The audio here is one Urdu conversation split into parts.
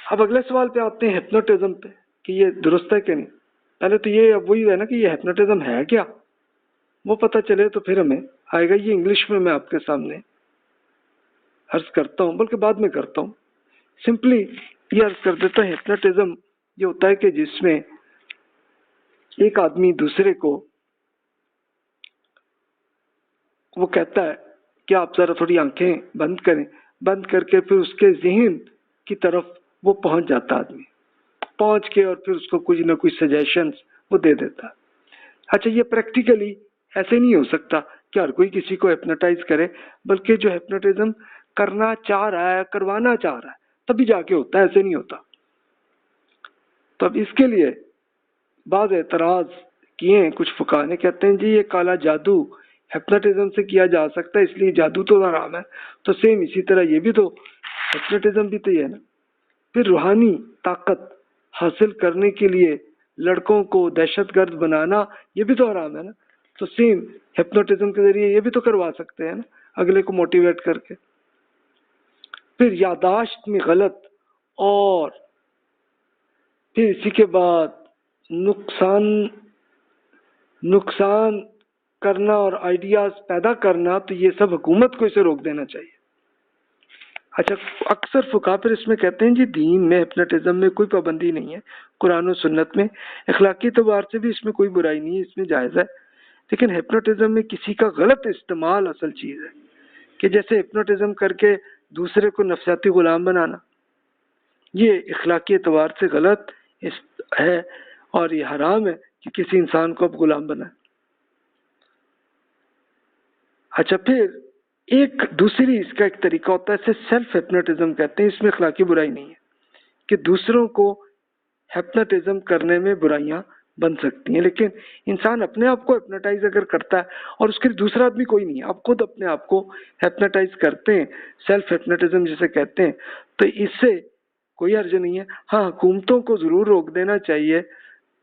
اب اگلے سوال پہ آتے ہیں ہپنوٹزم پہ کہ یہ درست ہے کہ نہیں. پہلے تو یہ اب وہی ہے نا کہ یہ ہپنوٹزم ہے کیا، وہ پتہ چلے تو پھر ہمیں آئے گا. یہ انگلش میں آپ کے سامنے عرض کرتا ہوں، بلکہ بعد میں کرتا ہوں. سمپلی یہ عرض کر دیتا ہے ہپنوٹزم یہ ہوتا ہے کہ جس میں ایک آدمی دوسرے کو وہ کہتا ہے کہ آپ ذرا تھوڑی آنکھیں بند کریں، بند کر کے پھر اس کے ذہن کی طرف وہ پہنچ جاتا آدمی، پہنچ کے اور پھر اس کو کچھ نہ کچھ سجیشنز وہ دے دیتا. اچھا یہ پریکٹیکلی ایسے نہیں ہو سکتا کہ ہر کوئی کسی کو ہپنوٹائز کرے، بلکہ جو ہپنوٹزم کرنا چاہ رہا ہے، کروانا چاہ رہا ہے، تبھی جا کے ہوتا ہے، ایسے نہیں ہوتا. تو اب اس کے لیے بعض اعتراض کیے ہیں کچھ فقہا نے، کہتے ہیں جی یہ کالا جادو ہپنوٹزم سے کیا جا سکتا ہے، اس لیے جادو تو حرام ہے. تو سیم اسی طرح یہ بھی تو ہپنوٹزم بھی تو یہ ہے نا. پھر روحانی طاقت حاصل کرنے کے لیے لڑکوں کو دہشت گرد بنانا یہ بھی تو حرام ہے نا. تو سیم ہپنوٹزم کے ذریعے یہ بھی تو کروا سکتے ہیں نا، اگلے کو موٹیویٹ کر کے. پھر یاداشت میں غلط، اور پھر اسی کے بعد نقصان کرنا اور آئیڈیاز پیدا کرنا، تو یہ سب حکومت کو اسے روک دینا چاہیے. اچھا اکثر فقہا پھر اس میں کہتے ہیں جی دین میں ہپنوٹزم میں کوئی پابندی نہیں ہے، قرآن و سنت میں اخلاقی اعتبار سے بھی اس میں کوئی برائی نہیں ہے، اس میں جائز ہے. لیکن ہپنوٹزم میں کسی کا غلط استعمال اصل چیز ہے، کہ جیسے ہپنوٹزم کر کے دوسرے کو نفسیاتی غلام بنانا، یہ اخلاقی اعتبار سے غلط ہے اور یہ حرام ہے کہ کسی انسان کو اب غلام بنائے. اچھا پھر ایک دوسری اس کا ایک طریقہ ہوتا ہے، اسے سیلف ہپنوٹزم کہتے ہیں. اس میں اخلاقی برائی نہیں ہے کہ دوسروں کو ہپنوٹزم کرنے میں برائیاں بن سکتی ہیں، لیکن انسان اپنے آپ کو ہپنوٹائز اگر کرتا ہے اور اس کے دوسرا آدمی کوئی نہیں ہے، آپ خود اپنے آپ کو ہپنوٹائز کرتے ہیں، سیلف ہپنوٹزم جسے کہتے ہیں، تو اس سے کوئی حرج نہیں ہے. ہاں حکومتوں کو ضرور روک دینا چاہیے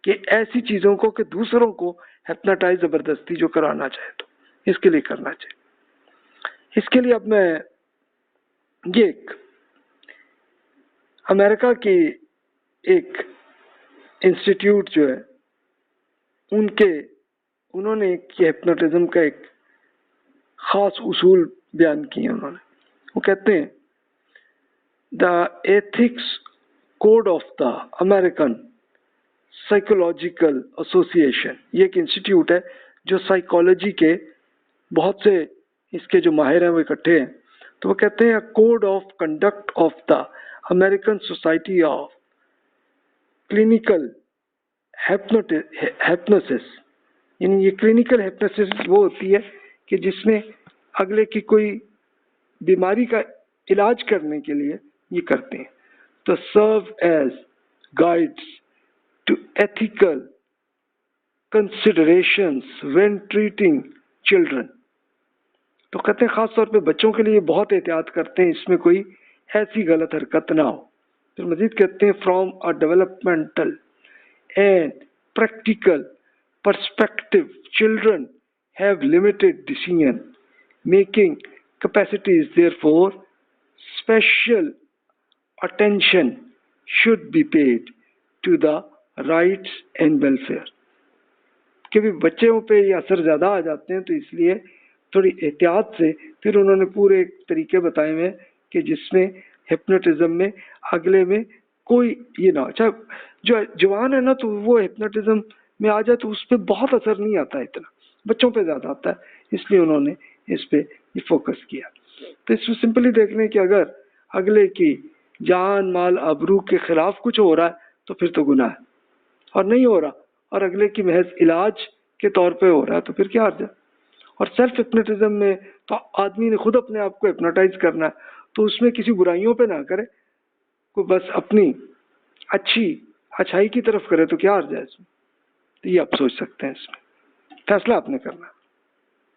کہ ایسی چیزوں کو کہ دوسروں کو ہپنوٹائز زبردستی جو کرانا چاہے تو اس کے لیے کرنا چاہیے. اس کے لیے اب میں یہ ایک امریکہ کی ایک انسٹیٹیوٹ جو ہے انہوں نے ہپنوٹزم کا ایک خاص اصول بیان کیے. انہوں نے وہ کہتے ہیں the ethics code of the American psychological association. یہ ایک انسٹیٹیوٹ ہے جو سائیکالوجی کے بہت سے اس کے جو ماہر ہیں وہ اکٹھے ہیں. تو وہ کہتے ہیں code of conduct of the American society of clinical hypnosis. یعنی یہ کلینکل ہپنوسس وہ ہوتی ہے کہ جس میں اگلے کی کوئی بیماری کا علاج کرنے کے لیے یہ کرتے ہیں. تو serve as guides to ethical considerations when treating children. تو کہتے ہیں خاص طور پہ بچوں کے لیے بہت احتیاط کرتے ہیں، اس میں کوئی ایسی غلط حرکت نہ ہو. پھر مزید کہتے ہیں from a developmental and practical perspective children have limited decision making capacity, therefore special attention should be paid to the rights and welfare. کہ بھی بچوں پہ یہ اثر زیادہ آ جاتے ہیں، تو اس لیے تھوڑی احتیاط سے پھر انہوں نے پورے ایک طریقے بتائے ہوئے کہ جس میں ہپنوٹزم میں اگلے میں کوئی یہ نہ ہو. اچھا جو جوان ہے نا تو وہ ہپنوٹزم میں آ جائے تو اس پہ بہت اثر نہیں آتا ہے، اتنا بچوں پہ زیادہ آتا ہے، اس لیے انہوں نے اس پہ یہ فوکس کیا. تو اس میں سمپلی دیکھ لیں کہ اگر اگلے کی جان مال آبرو کے خلاف کچھ ہو رہا ہے تو پھر تو گناہ ہے، اور نہیں ہو رہا اور اگلے کی محض علاج کے طور پہ ہو رہا ہے تو پھر کیا حرج ہے. اور سیلف ہپنوٹزم میں تو آدمی نے خود اپنے آپ کو ہپنوٹائز کرنا ہے، تو اس میں کسی برائیوں پہ نہ کرے، کوئی بس اپنی اچھائی کی طرف کرے تو کیا حرج ہے اس میں. تو یہ آپ سوچ سکتے ہیں، اس میں فیصلہ آپ نے کرنا ہے.